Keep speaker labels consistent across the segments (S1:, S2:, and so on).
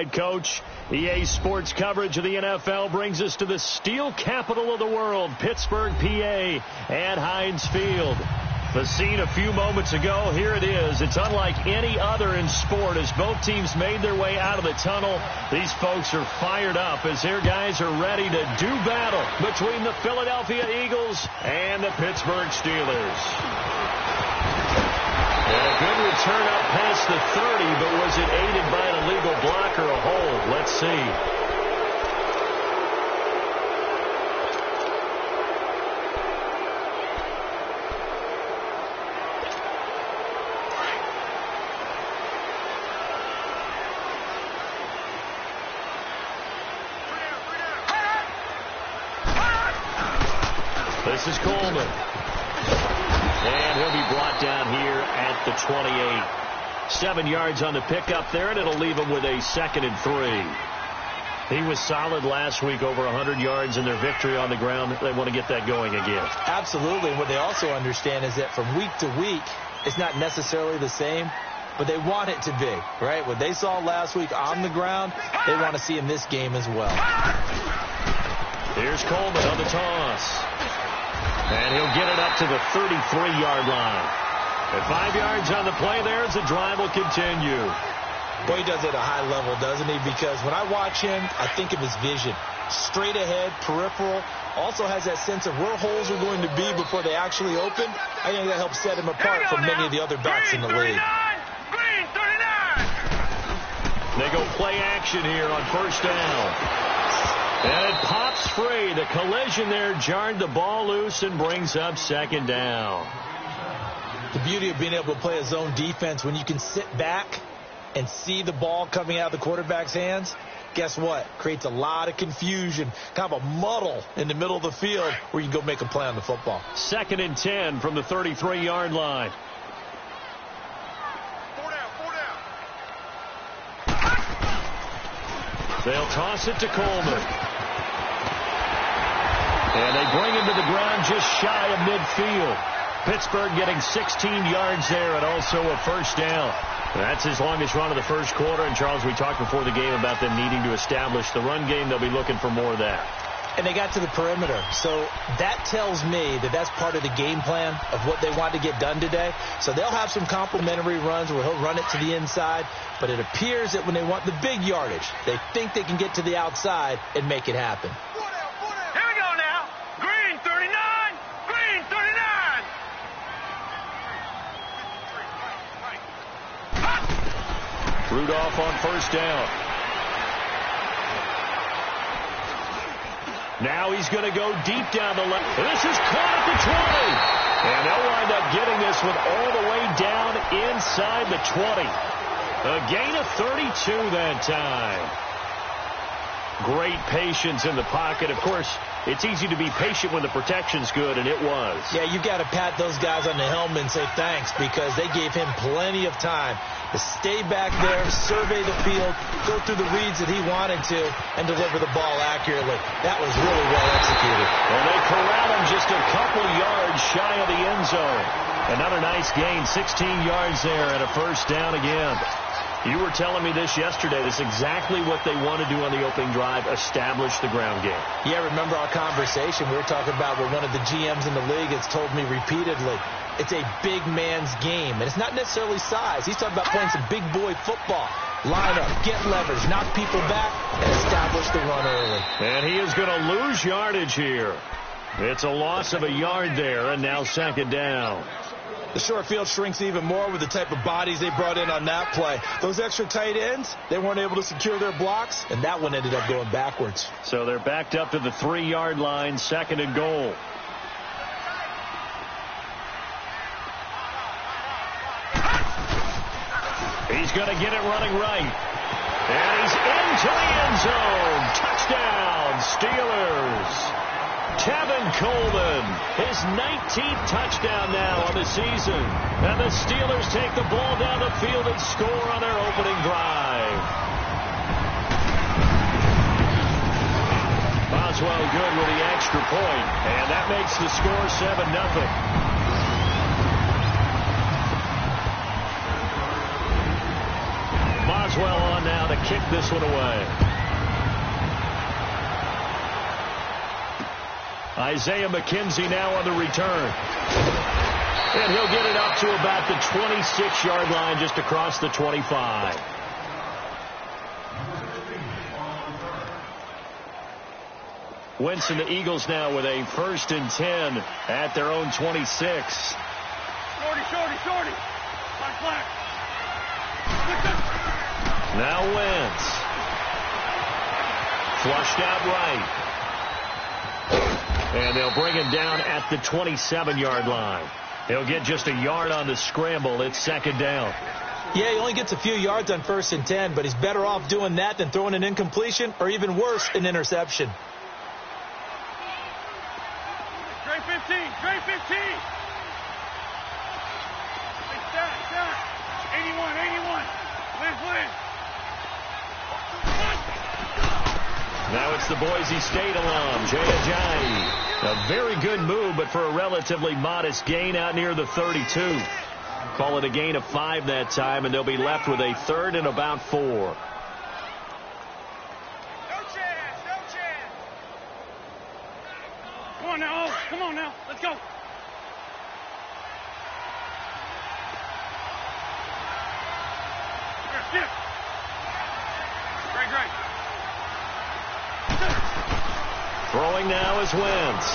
S1: right, Coach. EA Sports coverage of the NFL brings us to the steel capital of the world, Pittsburgh, PA, at Heinz Field. The scene a few moments ago, here it is. It's unlike any other in sport as both teams made their way out of the tunnel. These folks are fired up as their guys are ready to do battle between the Philadelphia Eagles and the Pittsburgh Steelers. And a good return up past the 30, but was it aided by an illegal block or a hold? Let's see. This is Coleman. And he'll be brought down here at the 28. 7 yards on the pickup there, and it'll leave him with a 2nd and 3. He was solid last week, over 100 yards in their victory on the ground. They want to get that going again.
S2: Absolutely. What they also understand is that from week to week, it's not necessarily the same, but they want it to be, right? What they saw last week on the ground, they want to see in this game as well.
S1: Here's Coleman on the toss. And he'll get it up to the 33-yard line. At 5 yards on the play there as the drive will continue.
S2: Boy, he does it at a high level, doesn't he? Because when I watch him, I think of his vision. Straight ahead, peripheral. Also has that sense of where holes are going to be before they actually open. I think that helps set him apart from many of the other backs in the league.
S3: Green 39.
S1: They go play action here on first down. And it pops free. The collision there jarred the ball loose and brings up 2nd down.
S2: The beauty of being able to play a zone defense when you can sit back and see the ball coming out of the quarterback's hands, guess what? Creates a lot of confusion, kind of a muddle in the middle of the field where you can go make a play on the football.
S1: 2nd and 10 from the 33-yard line. They'll toss it to Coleman. And they bring him to the ground just shy of midfield. Pittsburgh getting 16 yards there and also a first down. That's his longest run of the first quarter. And, Charles, we talked before the game about them needing to establish the run game. They'll be looking for more of that.
S2: And they got to the perimeter. So that tells me that that's part of the game plan of what they want to get done today. So they'll have some complementary runs where he'll run it to the inside. But it appears that when they want the big yardage, they think they can get to the outside and make it happen.
S3: Here we go now. Green 39. Green 39.
S1: Rudolph on first down. Now he's going to go deep down the left. This is caught at the 20. And they'll wind up getting this one all the way down inside the 20. A gain of 32 that time. Great patience in the pocket. Of course, it's easy to be patient when the protection's good, and it was.
S2: Yeah, you've got to pat those guys on the helmet and say thanks because they gave him plenty of time to stay back there, survey the field, go through the reads that he wanted to, and deliver the ball accurately. That was really well executed.
S1: And they corral him just a couple yards shy of the end zone. Another nice gain, 16 yards there, and a first down again. You were telling me this yesterday. This is exactly what they want to do on the opening drive, establish the ground game.
S2: Yeah, remember our conversation. We were talking about where one of the GMs in the league has told me repeatedly, it's a big man's game. And it's not necessarily size. He's talking about playing some big boy football. Line up, get leverage, knock people back, and establish the run early.
S1: And he is going to lose yardage here. It's a loss of a yard there, and now 2nd down.
S2: The short field shrinks even more with the type of bodies they brought in on that play. Those extra tight ends, they weren't able to secure their blocks, and that one ended up going backwards.
S1: So they're backed up to the 3-yard line, 2nd and goal. He's going to get it running right. And he's into the end zone. Touchdown, Steelers. Tevin Coleman, his 19th touchdown now on the season. And the Steelers take the ball down the field and score on their opening drive. Boswell good with the extra point, and that makes the score 7-0. Boswell on now to kick this one away. Isaiah McKenzie now on the return. And he'll get it up to about the 26-yard line, just across the 25. Wentz and the Eagles now with a 1st and 10 at their own 26.
S3: Shorty. Flag.
S1: Now Wentz. Flushed out right. And they'll bring him down at the 27-yard line. He'll get just a yard on the scramble. It's 2nd down.
S2: Yeah, he only gets a few yards on 1st and 10, but he's better off doing that than throwing an incompletion or even worse, an interception.
S3: Straight 15. Stop. 81. Liz.
S1: Now it's the Boise State alum, Jay Ajayi. A very good move, but for a relatively modest gain out near the 32. Call it a gain of 5 that time, and they'll be left with a 3rd and about 4.
S3: No chance. Come on now. Let's go. Here, Great.
S1: Throwing now is Wentz.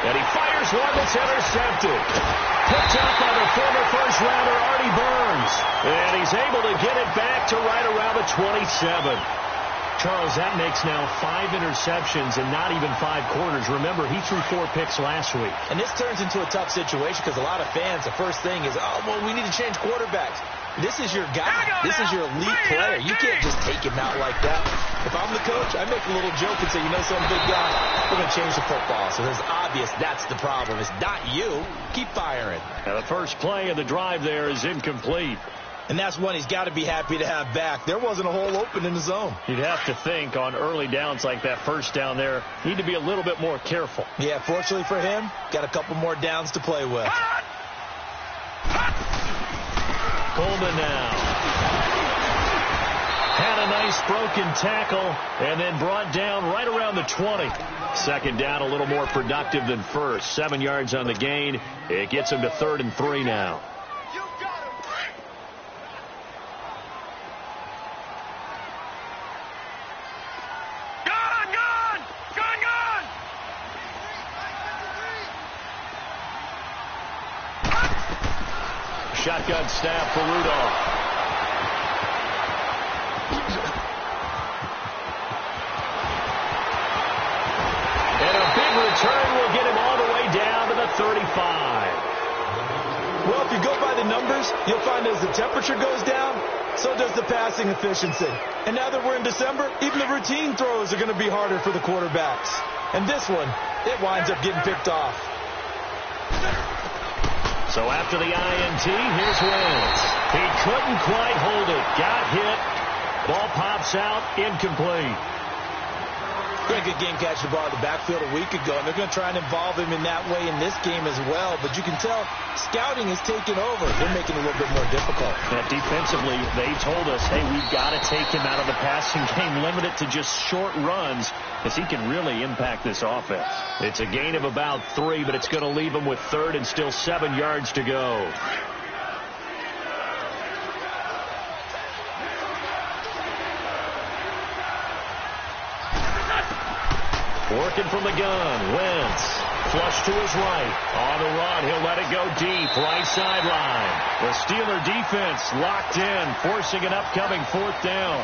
S1: And he fires one that's intercepted. Picked up by the former first-rounder Artie Burns. And he's able to get it back to right around the 27. Charles, that makes now 5 interceptions and not even 5 quarters. Remember, he threw 4 picks last week.
S2: And this turns into a tough situation because a lot of fans, the first thing is, we need to change quarterbacks. This is your guy. This is your elite player. You can't just take him out like that. If I'm the coach, I make a little joke and say, some big guy, we're going to change the football. So it's obvious that's the problem. It's not you. Keep firing.
S1: Now the first play of the drive there is incomplete.
S2: And that's one he's got to be happy to have back. There wasn't a hole open in the zone.
S1: You'd have to think on early downs like that first down there, need to be a little bit more careful.
S2: Yeah, fortunately for him, got a couple more downs to play with.
S1: Coleman now. Had a nice broken tackle and then brought down right around the 20. 2nd down, a little more productive than first. 7 yards on the gain. It gets him to 3rd and 3 now. Shotgun snap for Rudolph. And a big return will get him all the way down to the 35.
S2: Well, if you go by the numbers, you'll find as the temperature goes down, so does the passing efficiency. And now that we're in December, even the routine throws are going to be harder for the quarterbacks. And this one, it winds up getting picked off.
S1: So after the INT, here's Wentz. He couldn't quite hold it. Got hit. Ball pops out. Incomplete.
S2: Very good game catching the ball in the backfield a week ago, and they're going to try and involve him in that way in this game as well. But you can tell scouting has taken over. They're making it a little bit more difficult.
S1: Yeah, defensively, they told us, hey, we've got to take him out of the passing game, limit it to just short runs, as he can really impact this offense. It's a gain of about 3, but it's going to leave him with 3rd and still 7 yards to go. Working from the gun, Wentz. Flush to his right. On the run, he'll let it go deep. Right sideline. The Steeler defense locked in, forcing an upcoming 4th down.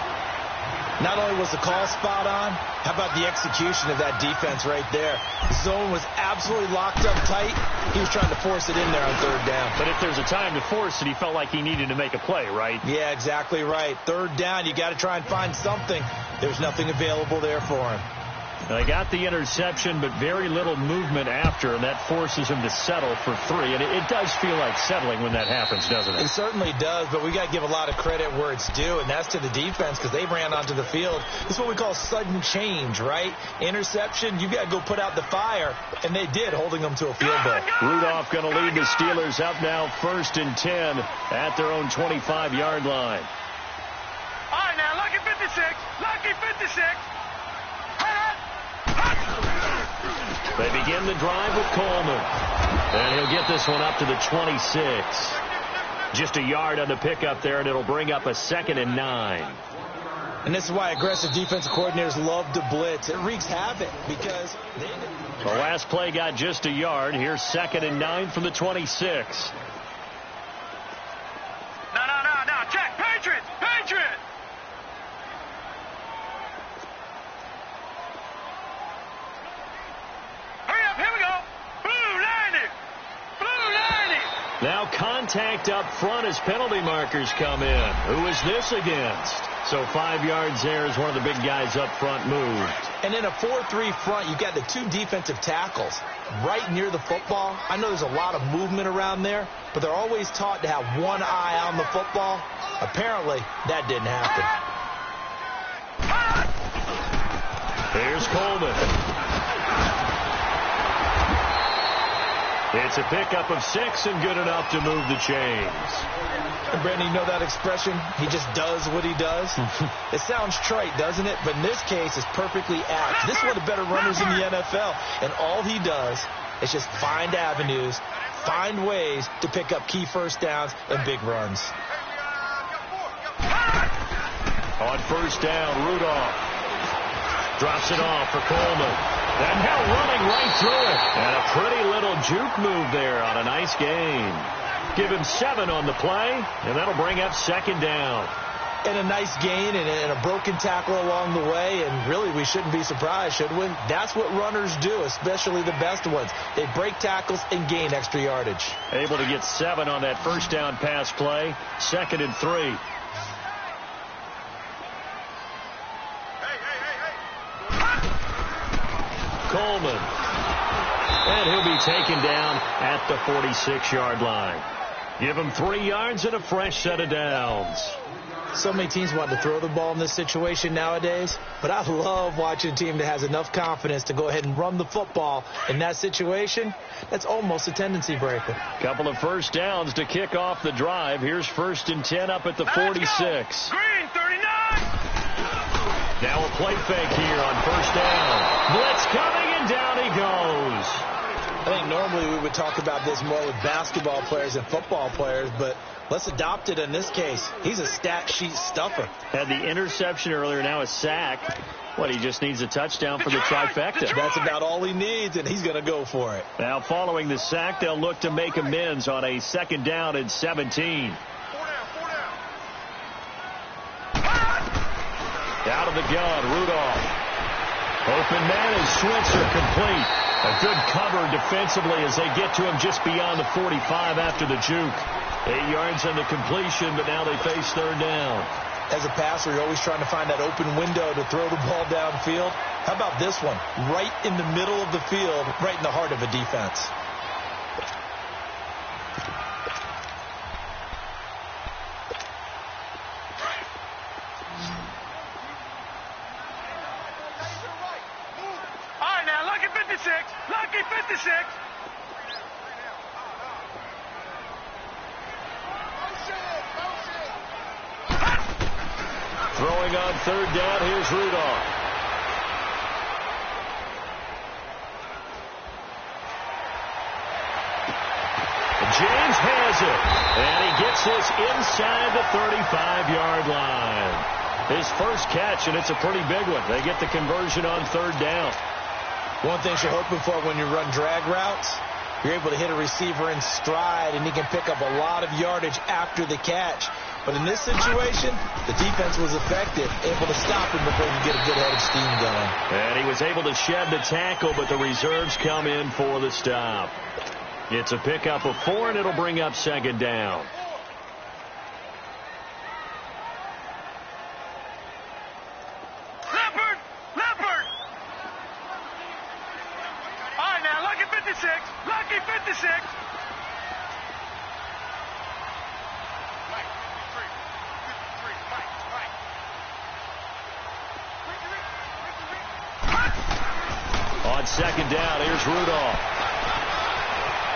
S2: Not only was the call spot on, how about the execution of that defense right there? The zone was absolutely locked up tight. He was trying to force it in there on 3rd down.
S1: But if there's a time to force it, he felt like he needed to make a play, right?
S2: Yeah, exactly right. 3rd down, you got to try and find something. There's nothing available there for him.
S1: They got the interception, but very little movement after, and that forces him to settle for 3. And it does feel like settling when that happens, doesn't it?
S2: It certainly does, but we got to give a lot of credit where it's due, and that's to the defense because they ran onto the field. This is what we call sudden change, right? Interception, you got to go put out the fire, and they did, holding them to a field goal.
S1: Rudolph going to lead the Steelers up now 1st and 10 at their own 25-yard line. They begin the drive with Coleman. And he'll get this one up to the 26. Just a yard on the pickup there, and it'll bring up a 2nd and 9.
S2: And this is why aggressive defensive coordinators love to blitz. It wreaks havoc because
S1: the last play got just a yard. Here's 2nd and 9 from the 26.
S3: No. Check. Patriots. Hurry up. Here we go. Blue 90.
S1: Now contact up front as penalty markers come in. Who is this against? So 5 yards there as one of the big guys up front moved.
S2: And in a 4-3 front, you've got the 2 defensive tackles right near the football. I know there's a lot of movement around there, but they're always taught to have one eye on the football. Apparently, that didn't happen.
S1: Here's Coleman. It's a pickup of 6 and good enough to move the chains.
S2: And Brandon, you know that expression? He just does what he does. It sounds trite, doesn't it? But in this case, it's perfectly apt. This is one of the better runners in the NFL. And all he does is just find avenues, find ways to pick up key first downs and big runs.
S1: On first down, Rudolph drops it off for Coleman. And now running right through it. And a pretty little juke move there on a nice gain. Give him 7 on the play, and that'll bring up 2nd down.
S2: And a nice gain and a broken tackle along the way, and really we shouldn't be surprised, should we? That's what runners do, especially the best ones. They break tackles and gain extra yardage.
S1: Able to get 7 on that first down pass play, 2nd and 3. Coleman. And he'll be taken down at the 46-yard line. Give him 3 yards and a fresh set of downs.
S2: So many teams want to throw the ball in this situation nowadays, but I love watching a team that has enough confidence to go ahead and run the football. In that situation, that's almost a tendency breaker.
S1: Couple of first downs to kick off the drive. Here's 1st and 10 up at the 46.
S3: Green 39.
S1: Now a play fake here on first down. Blitz coming, and down he goes.
S2: I think normally we would talk about this more with basketball players and football players, but let's adopt it in this case. He's a stat sheet stuffer.
S1: Had the interception earlier, now a sack. What, he just needs a touchdown for the trifecta.
S2: That's about all he needs, and he's going to go for it.
S1: Now following the sack, they'll look to make amends on a 2nd down and 17. Out of the gun, Rudolph. Open man is Switzer complete. A good cover defensively as they get to him just beyond the 45 after the juke. 8 yards on the completion, but now they face 3rd down.
S2: As a passer, you're always trying to find that open window to throw the ball downfield. How about this one? Right in the middle of the field, right in the heart of a defense.
S3: Lucky 56.
S1: Throwing on 3rd down, here's Rudolph. James has it, and he gets this inside the 35-yard line. His first catch, and it's a pretty big one. They get the conversion on 3rd down.
S2: One thing you're hoping for when you run drag routes, you're able to hit a receiver in stride, and he can pick up a lot of yardage after the catch. But in this situation, the defense was effective, able to stop him before he could get a good head of steam going.
S1: And he was able to shed the tackle, but the reserves come in for the stop. It's a pickup of 4, and it'll bring up 2nd down.
S3: Leopard! All right, now, Lucky 56. Lucky 56.
S1: On 2nd down, here's Rudolph.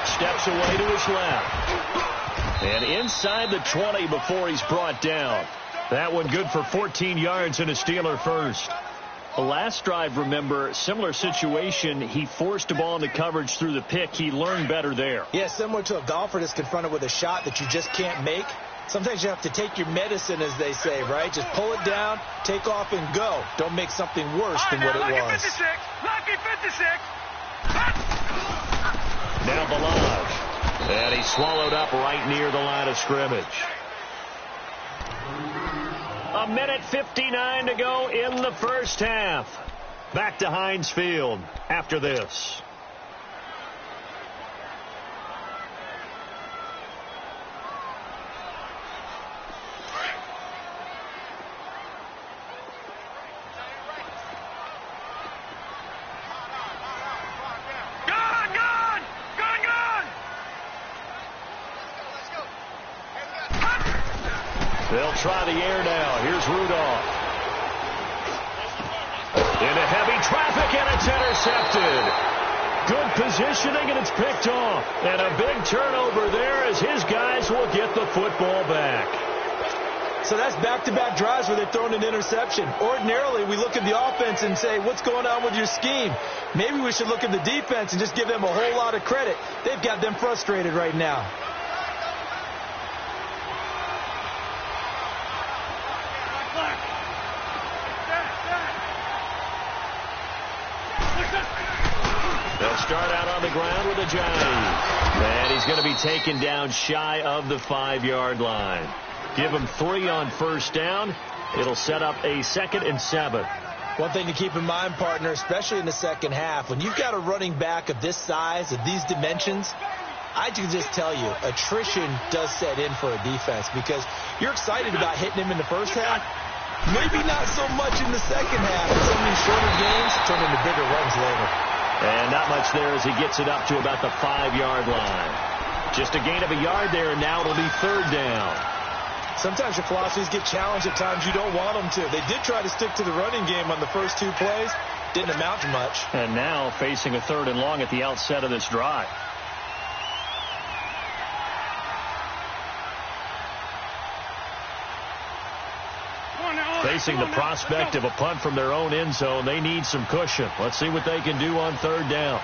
S1: Steps away to his left. And inside the 20 before he's brought down. That one good for 14 yards and a Steeler first. The last drive, remember, similar situation. He forced a ball into coverage through the pick. He learned better there.
S2: Yeah, similar to a golfer that's confronted with a shot that you just can't make. Sometimes you have to take your medicine, as they say, right? Just pull it down, take off, and go. Don't make something worse than what it was.
S3: 56. Lucky 56.
S1: Now Balaj. And he's swallowed up right near the line of scrimmage. 1:59 to go in the first half. Back to Heinz Field after this. They'll try the air now. Here's Rudolph. Into heavy traffic, and it's intercepted. Good positioning, and it's picked off. And a big turnover there as his guys will get the football back.
S2: So that's back-to-back drives where they're throwing an interception. Ordinarily, we look at the offense and say, what's going on with your scheme? Maybe we should look at the defense and just give them a whole lot of credit. They've got them frustrated right now.
S1: They'll start out on the ground with a jive. And he's going to be taken down shy of the 5-yard line. Give him 3 on first down. It'll set up a 2nd and 7.
S2: One thing to keep in mind, partner, especially in the second half, when you've got a running back of this size, of these dimensions, I can just tell you, attrition does set in for a defense because you're excited about hitting him in the first half. Maybe not so much in the second half. And some of these shorter games turn into bigger runs later.
S1: And not much there as he gets it up to about the 5-yard line. Just a gain of a yard there, and now it'll be 3rd down.
S2: Sometimes your philosophies get challenged at times you don't want them to. They did try to stick to the running game on the first 2 plays. Didn't amount to much.
S1: And now facing a 3rd and long at the outset of this drive. Facing the prospect of a punt from their own end zone, they need some cushion. Let's see what they can do on 3rd down.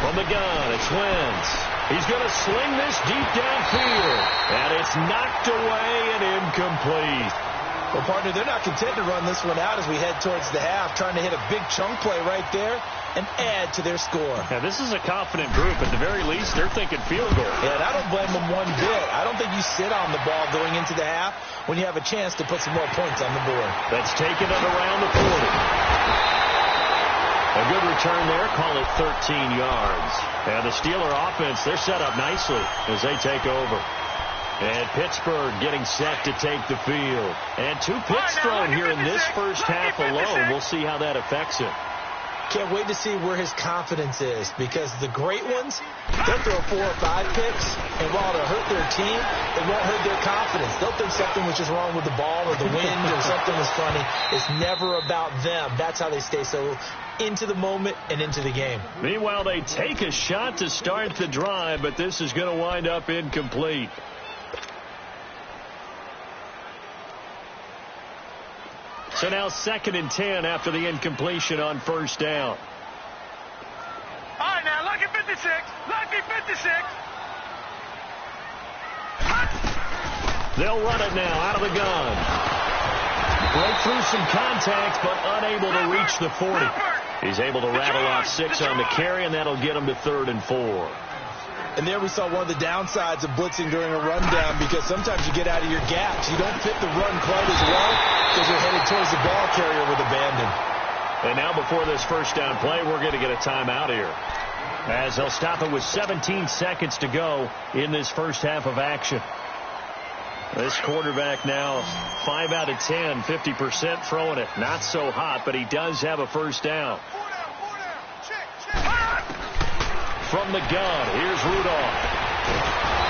S1: From the gun, it's Wentz. He's going to sling this deep downfield. And it's knocked away and incomplete.
S2: Well, partner, they're not content to run this one out as we head towards the half, trying to hit a big chunk play right there and add to their score.
S1: Now, this is a confident group. At the very least, they're thinking field goal.
S2: Yeah, and I don't blame them one bit. I don't think you sit on the ball going into the half when you have a chance to put some more points on the board.
S1: That's taken it around the 40. A good return there. Call it 13 yards. And the Steeler offense, they're set up nicely as they take over. And Pittsburgh getting set to take the field. And 2 picks thrown here in this first half alone. We'll see how that affects him.
S2: Can't wait to see where his confidence is, because the great ones, they'll throw 4 or 5 picks, and while it'll hurt their team, it won't hurt their confidence. They'll think something was just wrong with the ball or the wind or something was funny. It's never about them. That's how they stay so into the moment and into the game.
S1: Meanwhile, they take a shot to start the drive, but this is going to wind up incomplete. So now 2nd and 10 after the incompletion on first down.
S3: All right, now, lucky 56. Lucky 56.
S1: They'll run it now out of the gun. Break through some contact, but unable to reach the 40. He's able to rattle off 6 on the carry, and that'll get him to 3rd and 4.
S2: And there we saw one of the downsides of blitzing during a rundown, because sometimes you get out of your gaps. You don't fit the run quite as well because you're headed towards the ball carrier with abandon.
S1: And now before this first down play, we're going to get a timeout here, as they'll stop it with 17 seconds to go in this first half of action. This quarterback now 5 out of 10, 50% throwing it. Not so hot, but he does have a first down. From the gun, here's Rudolph.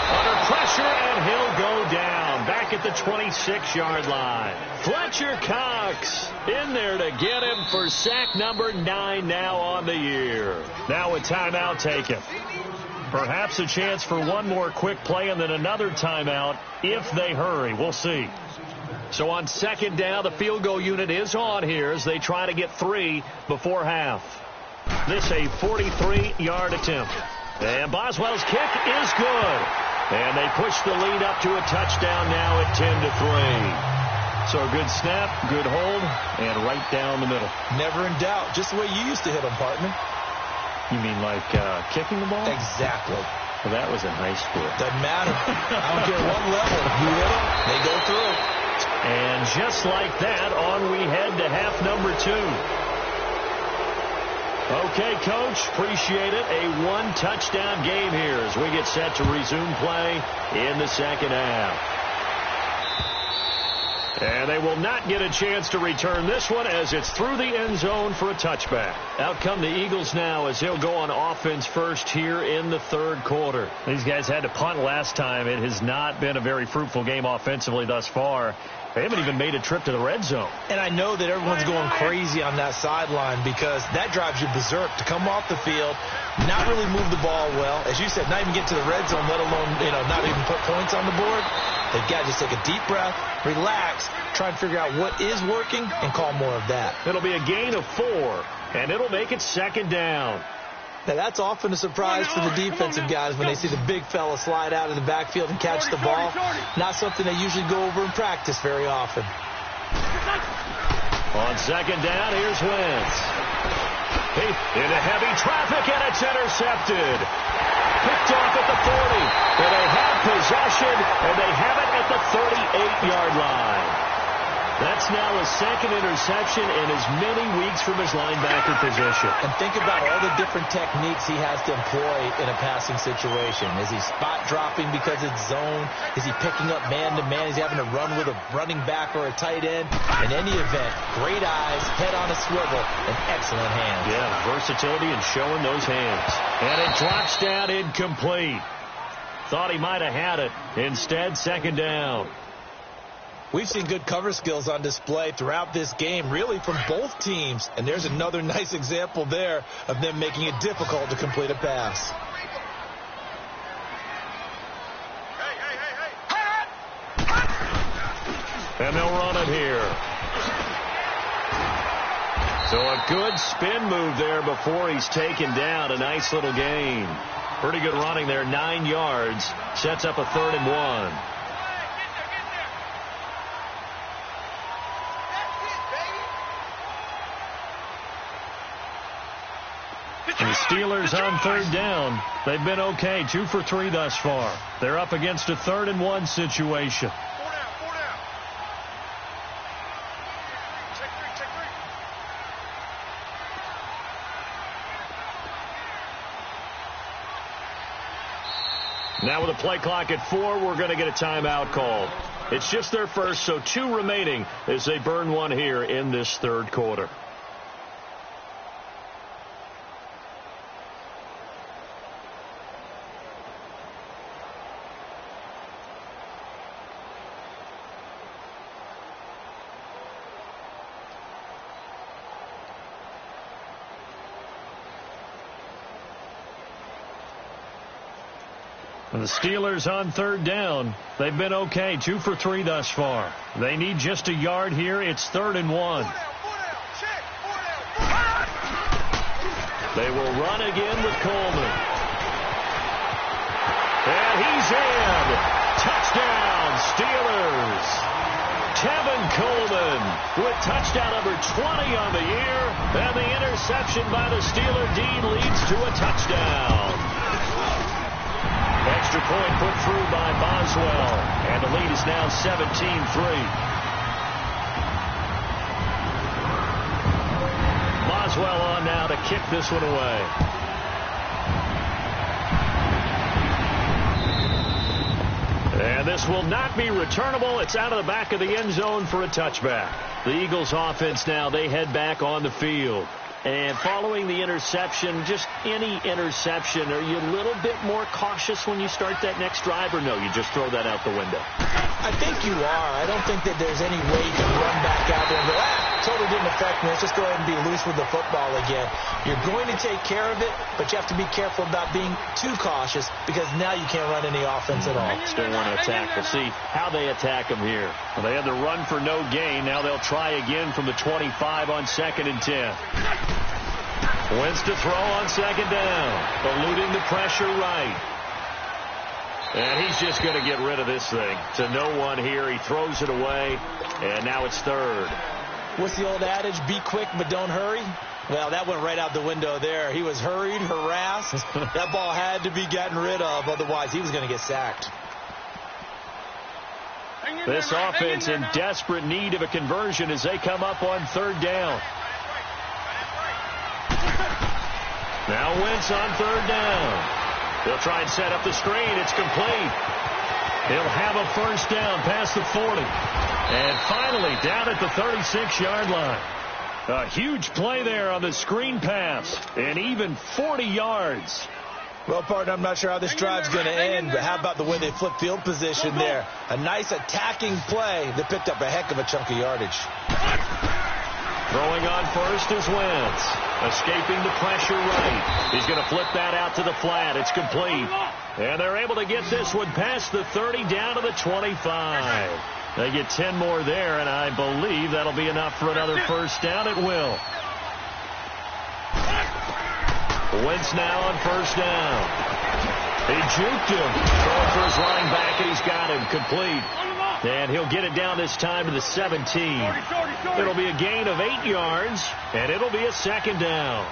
S1: Under pressure, and he'll go down. Back at the 26-yard line. Fletcher Cox in there to get him for sack number 9 now on the year. Now a timeout taken. Perhaps a chance for one more quick play and then another timeout if they hurry. We'll see. So on second down, the field goal unit is on here as they try to get 3 before half. This a 43-yard attempt. And Boswell's kick is good. And they push the lead up to a touchdown now at 10-3. So a good snap, good hold, and right down the middle.
S2: Never in doubt. Just the way you used to hit them, partner.
S1: You mean like kicking the ball?
S2: Exactly.
S1: Well, that was in high school.
S2: Doesn't matter. I don't care what level. You hit them, they go through.
S1: And just like that, on we head to half number 2. Okay, Coach, appreciate it. A 1-touchdown game here as we get set to resume play in the second half. And they will not get a chance to return this one as it's through the end zone for a touchback. Out come the Eagles now as they'll go on offense first here in the third quarter. These guys had to punt last time. It has not been a very fruitful game offensively thus far. They haven't even made a trip to the red zone.
S2: And I know that everyone's going crazy on that sideline because that drives you berserk to come off the field, not really move the ball well. As you said, not even get to the red zone, let alone, not even put points on the board. They've got to just take a deep breath, relax, try and figure out what is working, and call more of that.
S1: It'll be a gain of 4, and it'll make it second down.
S2: Now, that's often a surprise for the defensive guys when they see the big fella slide out of the backfield and catch the ball. Not something they usually go over in practice very often.
S1: On second down, here's Wentz. Into heavy traffic, and it's intercepted. Picked off at the 40. But they have possession, and they have it at the 38-yard line. That's now a second interception in as many weeks from his linebacker position.
S2: And think about all the different techniques he has to employ in a passing situation. Is he spot dropping because it's zone? Is he picking up man-to-man? Is he having to run with a running back or a tight end? In any event, great eyes, head on a swivel, and excellent hands.
S1: Yeah, versatility and showing those hands. And it drops down incomplete. Thought he might have had it. Instead, second down.
S2: We've seen good cover skills on display throughout this game, really from both teams. And there's another nice example there of them making it difficult to complete a pass.
S1: And they'll run it here. So a good spin move there before he's taken down. A nice little gain. Pretty good running there, 9 yards. Sets up a 3rd and 1. And the Steelers on third down. They've been okay, 2 for 3 thus far. They're up against a 3rd and 1 situation. Now with a play clock at 4, we're going to get a timeout called. It's just their first, so 2 remaining as they burn one here in this third quarter. And the Steelers on third down. They've been okay, 2 for 3 thus far. They need just a yard here. It's 3rd and 1. They will run again with Coleman. And he's in. Touchdown, Steelers. Tevin Coleman with touchdown number 20 on the year. And the interception by the Steeler D leads to a touchdown. Extra point put through by Boswell. And the lead is now 17-3. Boswell on now to kick this one away. And this will not be returnable. It's out of the back of the end zone for a touchback. The Eagles offense now, they head back on the field. And following the interception, just any interception, are you a little bit more cautious when you start that next drive, or no, you just throw that out the window?
S2: I think you are. I don't think that there's any way you can run back out there and go, totally didn't affect me. Let's just go ahead and be loose with the football again. You're going to take care of it, but you have to be careful about being too cautious because now you can't run any offense at all.
S1: Still want to attack. We'll see how they attack them here. Well, they had the run for no gain. Now they'll try again from the 25 on 2nd and 10. Wentz to throw on 2nd down. Eluding the pressure right. And he's just going to get rid of this thing. To no one here. He throws it away. And now it's 3rd.
S2: What's the old adage? Be quick, but don't hurry. Well, that went right out the window there. He was hurried, harassed. That ball had to be gotten rid of. Otherwise, he was going to get sacked.
S1: This offense in desperate need of a conversion as they come up on 3rd down. Now Wentz on 3rd down. He'll try and set up the screen. It's complete. He'll have a 1st down past the 40. And finally down at the 36-yard line. A huge play there on the screen pass. And even 40 yards.
S2: Well, partner, I'm not sure how this drive's going to end, but how about the way they flip field position there? A nice attacking play that picked up a heck of a chunk of yardage.
S1: Throwing on 1st is Wentz. Escaping the pressure right. He's going to flip that out to the flat. It's complete. And they're able to get this one past the 30 down to the 25. They get 10 more there, and I believe that'll be enough for another 1st down. It will. Wentz now on 1st down. He juked him. Throwing for his running back, and he's got him complete. And he'll get it down this time to the 17. It'll be a gain of 8 yards, and it'll be a 2nd down.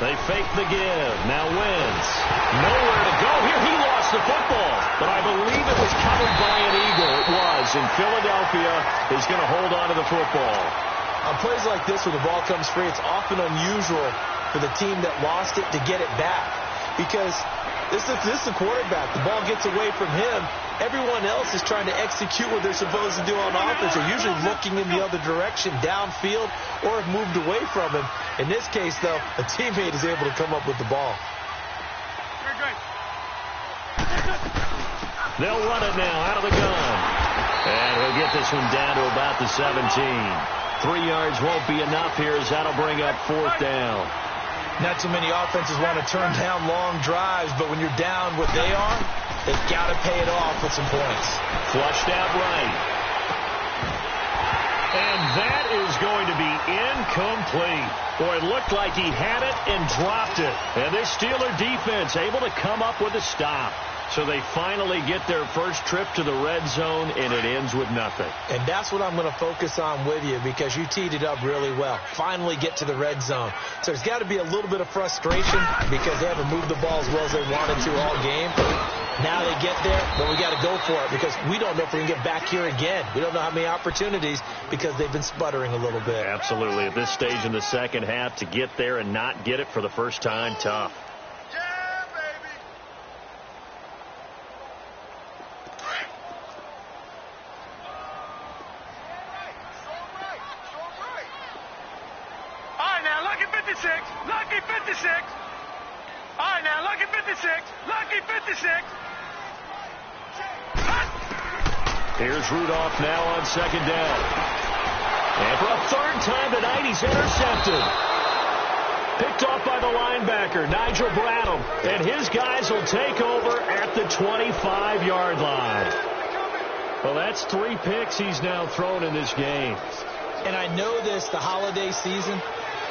S1: They fake the give. Now Wentz. Nowhere to go here. He lost the football, but I believe it was covered by an Eagle. It was, and Philadelphia is going to hold on to the football.
S2: On plays like this, when the ball comes free, it's often unusual for the team that lost it to get it back because this is the quarterback. The ball gets away from him. Everyone else is trying to execute what they're supposed to do on offense. They're usually looking in the other direction, downfield, or have moved away from him. In this case, though, a teammate is able to come up with the ball.
S1: They'll run it now out of the gun. And he'll get this one down to about the 17. 3 yards won't be enough here as that'll bring up 4th down.
S2: Not too many offenses want to turn down long drives, but when you're down what they are, they've got to pay it off with some points.
S1: Flushed out right. And that is going to be incomplete. Boy, it looked like he had it and dropped it. And this Steeler defense able to come up with a stop. So they finally get their first trip to the red zone, and it ends with nothing.
S2: And that's what I'm going to focus on with you because you teed it up really well. Finally get to the red zone. So there's got to be a little bit of frustration because they haven't moved the ball as well as they wanted to all game. Now they get there, but we got to go for it because we don't know if we can get back here again. We don't know how many opportunities because they've been sputtering a little bit.
S1: Absolutely. At this stage in the second half, to get there and not get it for the first time, tough.
S3: Lucky 56. All right, now, lucky 56. Lucky 56.
S1: Here's Rudolph now on 2nd down. And for a 3rd time tonight, he's intercepted. Picked off by the linebacker, Nigel Bradham. And his guys will take over at the 25-yard line. Well, that's 3 picks he's now thrown in this game.
S2: And I know this, the holiday season,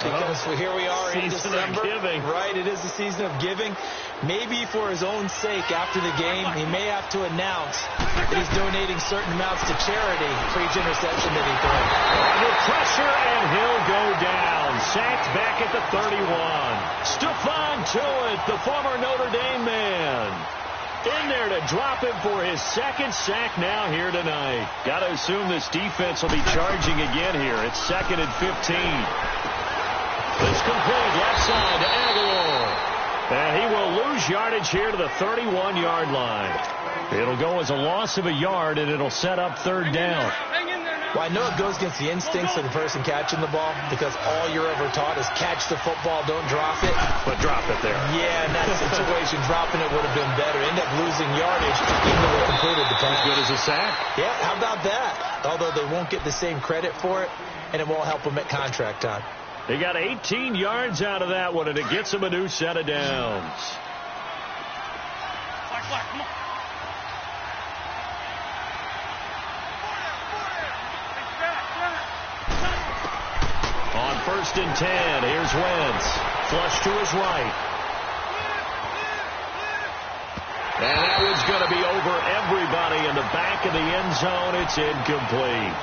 S2: because here we are in December. Right, it is the season of giving. Maybe for his own sake, after the game, he may have to announce that he's donating certain amounts to charity for each interception that he throws.
S1: Under pressure, and he'll go down. Sacked back at the 31. Stephon Tuitt, the former Notre Dame man, in there to drop him for his 2nd sack now here tonight. Got to assume this defense will be charging again here. It's 2nd and 15. It's complete left side to Aguilar. And he will lose yardage here to the 31-yard line. It'll go as a loss of a yard, and it'll set up 3rd down.
S3: Hang in there now.
S2: Well, I know it goes against the instincts of the person catching the ball because all you're ever taught is catch the football, don't drop it.
S1: But drop it there.
S2: Yeah, in that situation, dropping it would have been better. End up losing yardage even though they completed the pass.
S1: As good as a sack.
S2: Yeah, how about that? Although they won't get the same credit for it, and it won't help them at contract time.
S1: They got 18 yards out of that one, and it gets them a new set of downs.
S3: Come on.
S1: On 1st and 10, here's Wentz. Flush to his right. And that one's going to be over everybody in the back of the end zone. It's incomplete.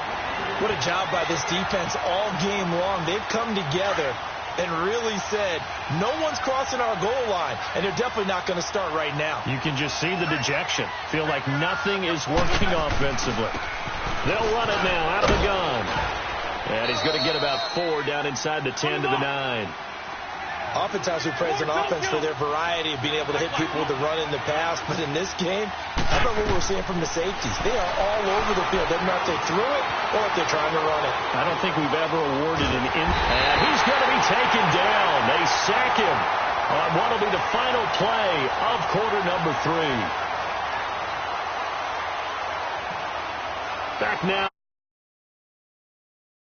S2: What a job by this defense all game long. They've come together and really said, no one's crossing our goal line, and they're definitely not going to start right now.
S1: You can just see the dejection. Feel like nothing is working offensively. They'll run it now out of the gun. And he's going to get about 4 down inside the 10 to the 9.
S2: Oftentimes we praise an offense for their variety of being able to hit people with the run in the pass, but in this game, how about what we're seeing from the safeties? They are all over the field. Doesn't matter if they threw it or if they're trying to run it.
S1: I don't think we've ever awarded an and he's going to be taken down. They sack him on what will be the final play of quarter number 3. Back now.